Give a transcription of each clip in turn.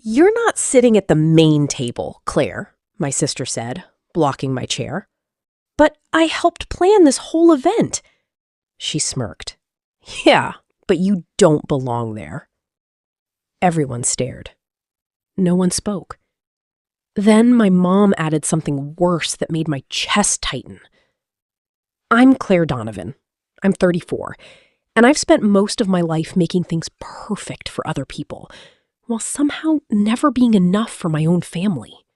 "You're not sitting at the main table, Claire," my sister said, blocking my chair. "But I helped plan this whole event." She smirked. "Yeah, but you don't belong there." Everyone stared. No one spoke. Then my mom added something worse that made my chest tighten. "I'm Claire Donovan. I'm 34, and I've spent most of my life making things perfect for other people, while somehow never being enough for my own family.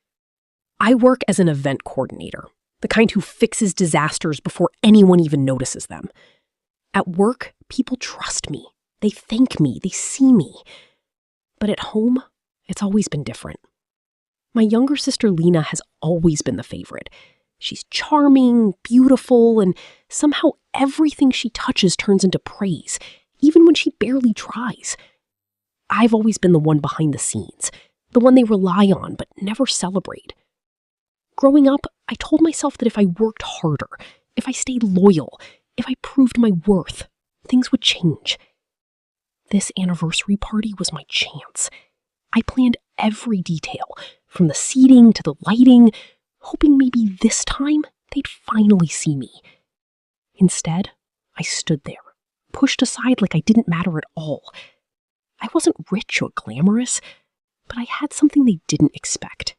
I work as an event coordinator, the kind who fixes disasters before anyone even notices them. At work, people trust me. They thank me. They see me. But at home, it's always been different. My younger sister Lena has always been the favorite. She's charming, beautiful, and somehow everything she touches turns into praise, even when she barely tries. I've always been the one behind the scenes, the one they rely on but never celebrate. Growing up, I told myself that if I worked harder, if I stayed loyal, if I proved my worth, things would change. This anniversary party was my chance. I planned every detail, from the seating to the lighting, hoping maybe this time they'd finally see me. Instead, I stood there, pushed aside like I didn't matter at all. I wasn't rich or glamorous, but I had something they didn't expect.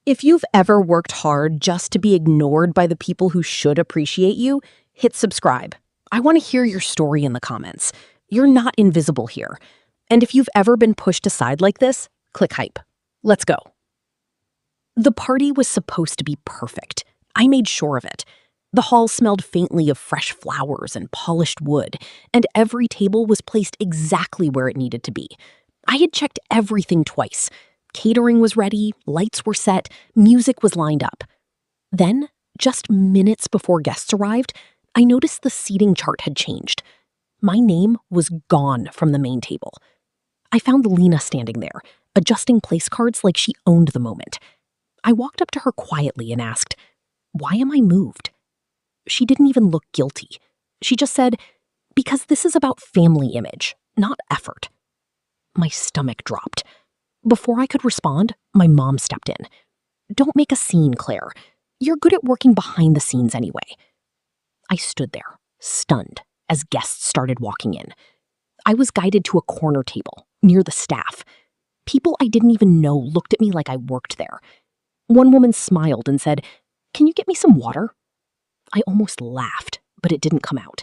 If you've ever worked hard just to be ignored by the people who should appreciate you, hit subscribe. I want to hear your story in the comments. You're not invisible here. And if you've ever been pushed aside like this, click hype. Let's go. The party was supposed to be perfect. I made sure of it. The hall smelled faintly of fresh flowers and polished wood, and every table was placed exactly where it needed to be. I had checked everything twice. Catering was ready, lights were set, music was lined up. Then, just minutes before guests arrived, I noticed the seating chart had changed. My name was gone from the main table. I found Lena standing there, adjusting place cards like she owned the moment. I walked up to her quietly and asked, "Why am I moved?" She didn't even look guilty. She just said, "Because this is about family image, not effort." My stomach dropped. Before I could respond, my mom stepped in. "Don't make a scene, Claire. You're good at working behind the scenes anyway." I stood there, stunned, as guests started walking in. I was guided to a corner table, near the staff. People I didn't even know looked at me like I worked there. One woman smiled and said, "Can you get me some water?" I almost laughed, but it didn't come out.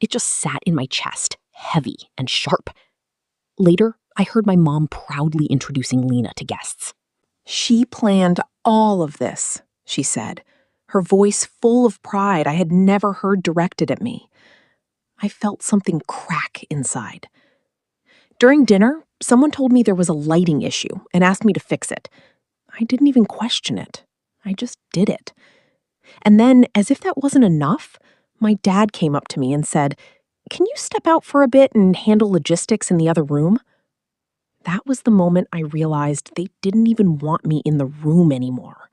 It just sat in my chest, heavy and sharp. Later, I heard my mom proudly introducing Lena to guests. "She planned all of this," she said, her voice full of pride I had never heard directed at me. I felt something crack inside. During dinner, someone told me there was a lighting issue and asked me to fix it. I didn't even question it. I just did it. And then, as if that wasn't enough, my dad came up to me and said, "Can you step out for a bit and handle logistics in the other room?" That was the moment I realized they didn't even want me in the room anymore.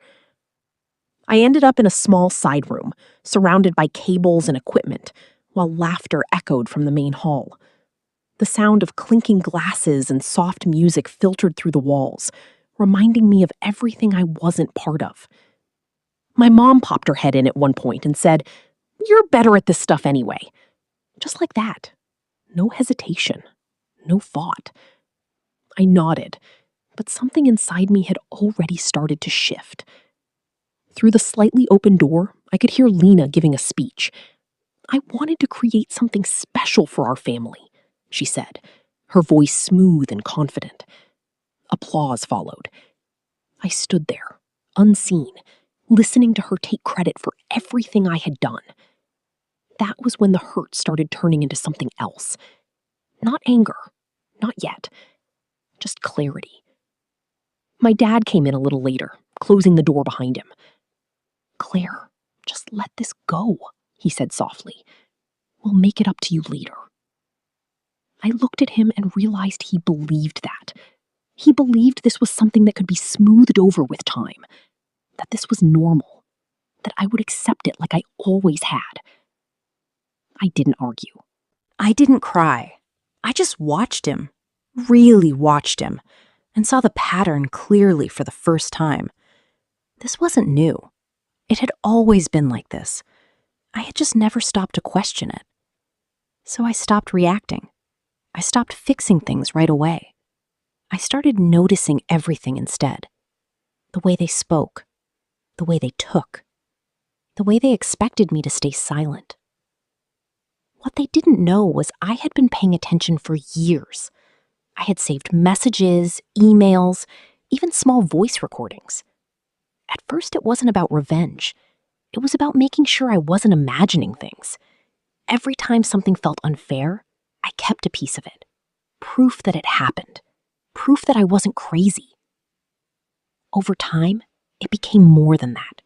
I ended up in a small side room, surrounded by cables and equipment, while laughter echoed from the main hall. The sound of clinking glasses and soft music filtered through the walls, reminding me of everything I wasn't part of. My mom popped her head in at one point and said, "You're better at this stuff anyway." Just like that. No hesitation. No thought. I nodded, but something inside me had already started to shift. Through the slightly open door, I could hear Lena giving a speech. "I wanted to create something special for our family," she said, her voice smooth and confident. Applause followed. I stood there, unseen, listening to her take credit for everything I had done. That was when the hurt started turning into something else. Not anger, not yet, just clarity. My dad came in a little later, closing the door behind him. "Claire, just let this go," he said softly. "We'll make it up to you later." I looked at him and realized he believed that. He believed this was something that could be smoothed over with time, that this was normal, that I would accept it like I always had. I didn't argue. I didn't cry. I just watched him, really watched him, and saw the pattern clearly for the first time. This wasn't new. It had always been like this. I had just never stopped to question it. So I stopped reacting. I stopped fixing things right away. I started noticing everything instead. The way they spoke, the way they took, the way they expected me to stay silent. What they didn't know was I had been paying attention for years. I had saved messages, emails, even small voice recordings. At first, it wasn't about revenge. It was about making sure I wasn't imagining things. Every time something felt unfair, I kept a piece of it. Proof that it happened. Proof that I wasn't crazy. Over time, it became more than that.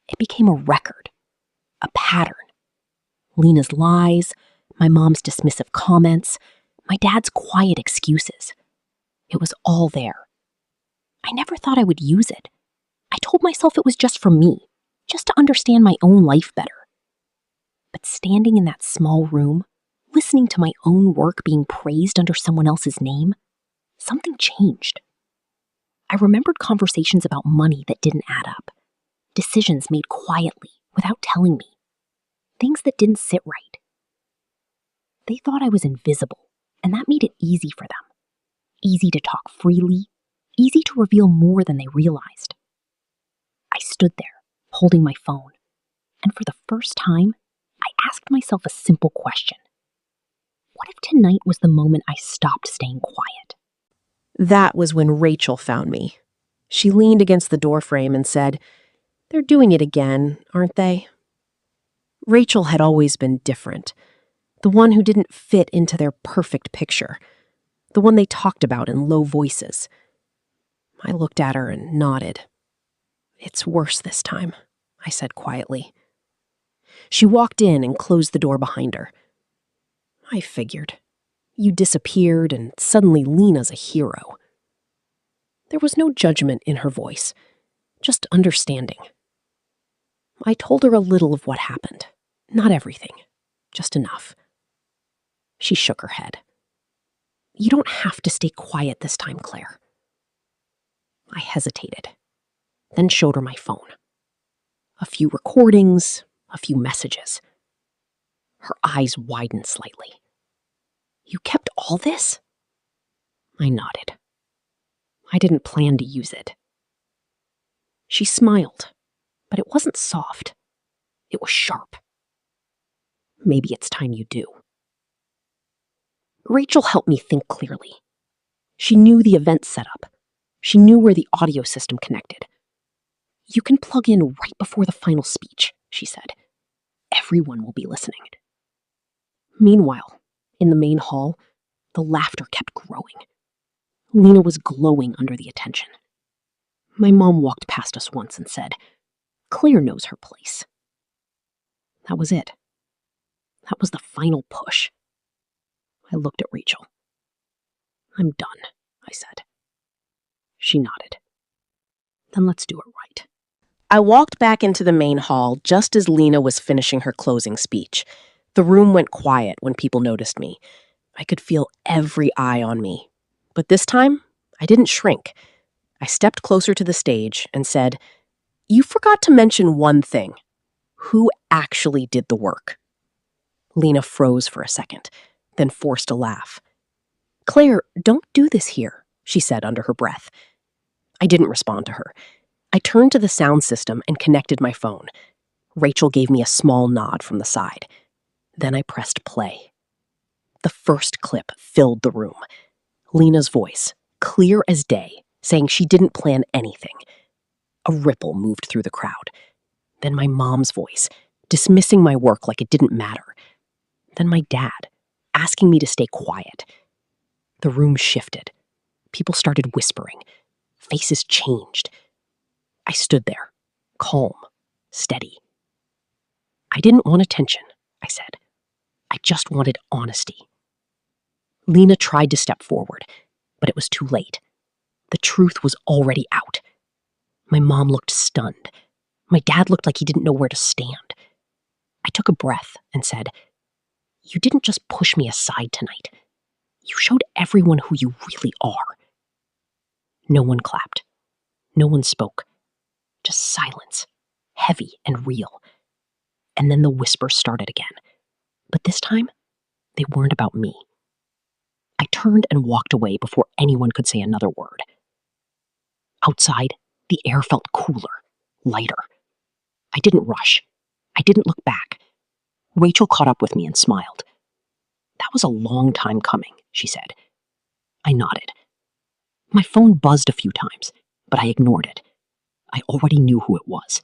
It became a record, a pattern. Lena's lies, my mom's dismissive comments, my dad's quiet excuses. It was all there. I never thought I would use it. I told myself it was just for me, just to understand my own life better. But standing in that small room, listening to my own work being praised under someone else's name, something changed. I remembered conversations about money that didn't add up, decisions made quietly without telling me, things that didn't sit right. They thought I was invisible, and that made it easy for them. Easy to talk freely, easy to reveal more than they realized. I stood there, holding my phone, and for the first time, I asked myself a simple question. What if tonight was the moment I stopped staying quiet? That was when Rachel found me. She leaned against the doorframe and said, "They're doing it again, aren't they?" Rachel had always been different. The one who didn't fit into their perfect picture. The one they talked about in low voices. I looked at her and nodded. "It's worse this time," I said quietly. She walked in and closed the door behind her. "I figured. You disappeared and suddenly Lena's a hero." There was no judgment in her voice, just understanding. I told her a little of what happened. Not everything, just enough. She shook her head. "You don't have to stay quiet this time, Claire." I hesitated, then showed her my phone. A few recordings, a few messages. Her eyes widened slightly. "You kept all this?" I nodded. I didn't plan to use it. She smiled, but it wasn't soft. It was sharp. "Maybe it's time you do." Rachel helped me think clearly. She knew the event setup. She knew where the audio system connected. "You can plug in right before the final speech," she said. "Everyone will be listening." Meanwhile, in the main hall, the laughter kept growing. Lena was glowing under the attention. My mom walked past us once and said, "Claire knows her place." That was it. That was the final push. I looked at Rachel. "I'm done," I said. She nodded. "Then let's do it right." I walked back into the main hall just as Lena was finishing her closing speech. The room went quiet when people noticed me. I could feel every eye on me. But this time, I didn't shrink. I stepped closer to the stage and said, "You forgot to mention one thing. Who actually did the work?" Lena froze for a second, then forced a laugh. "Claire, don't do this here," she said under her breath. I didn't respond to her. I turned to the sound system and connected my phone. Rachel gave me a small nod from the side. Then I pressed play. The first clip filled the room. Lena's voice, clear as day, saying she didn't plan anything. A ripple moved through the crowd. Then my mom's voice, dismissing my work like it didn't matter. Then my dad, asking me to stay quiet. The room shifted. People started whispering. Faces changed. I stood there, calm, steady. "I didn't want attention," I said. "I just wanted honesty." Lena tried to step forward, but it was too late. The truth was already out. My mom looked stunned. My dad looked like he didn't know where to stand. I took a breath and said, "You didn't just push me aside tonight. You showed everyone who you really are." No one clapped. No one spoke. Just silence, heavy and real. And then the whispers started again. But this time, they weren't about me. I turned and walked away before anyone could say another word. Outside, the air felt cooler, lighter. I didn't rush. I didn't look back. Rachel caught up with me and smiled. That was a long time coming, she said. I nodded. My phone buzzed a few times, but I ignored it. I already knew who it was.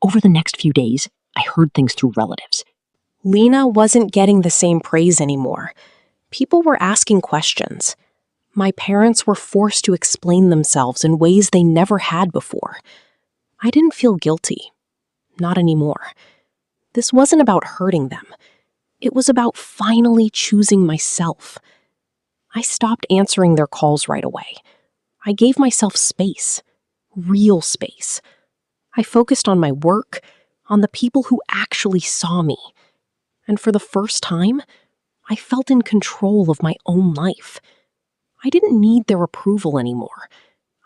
Over the next few days, I heard things through relatives. Lena wasn't getting the same praise anymore. People were asking questions. My parents were forced to explain themselves in ways they never had before. I didn't feel guilty. Not anymore. This wasn't about hurting them. It was about finally choosing myself. I stopped answering their calls right away. I gave myself space. Real space. I focused on my work, on the people who actually saw me. And for the first time, I felt in control of my own life. I didn't need their approval anymore.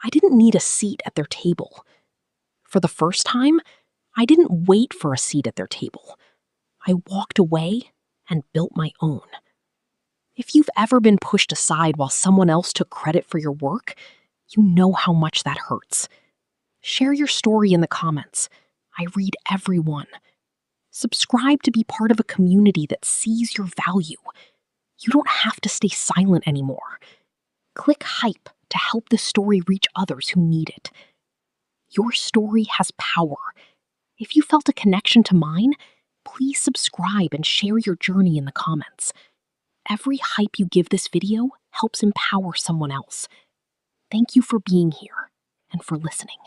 I didn't need a seat at their table. For the first time, I didn't wait for a seat at their table. I walked away and built my own. If you've ever been pushed aside while someone else took credit for your work, you know how much that hurts. Share your story in the comments. I read every one. Subscribe to be part of a community that sees your value. You don't have to stay silent anymore. Click hype to help this story reach others who need it. Your story has power. If you felt a connection to mine, please subscribe and share your journey in the comments. Every hype you give this video helps empower someone else. Thank you for being here and for listening.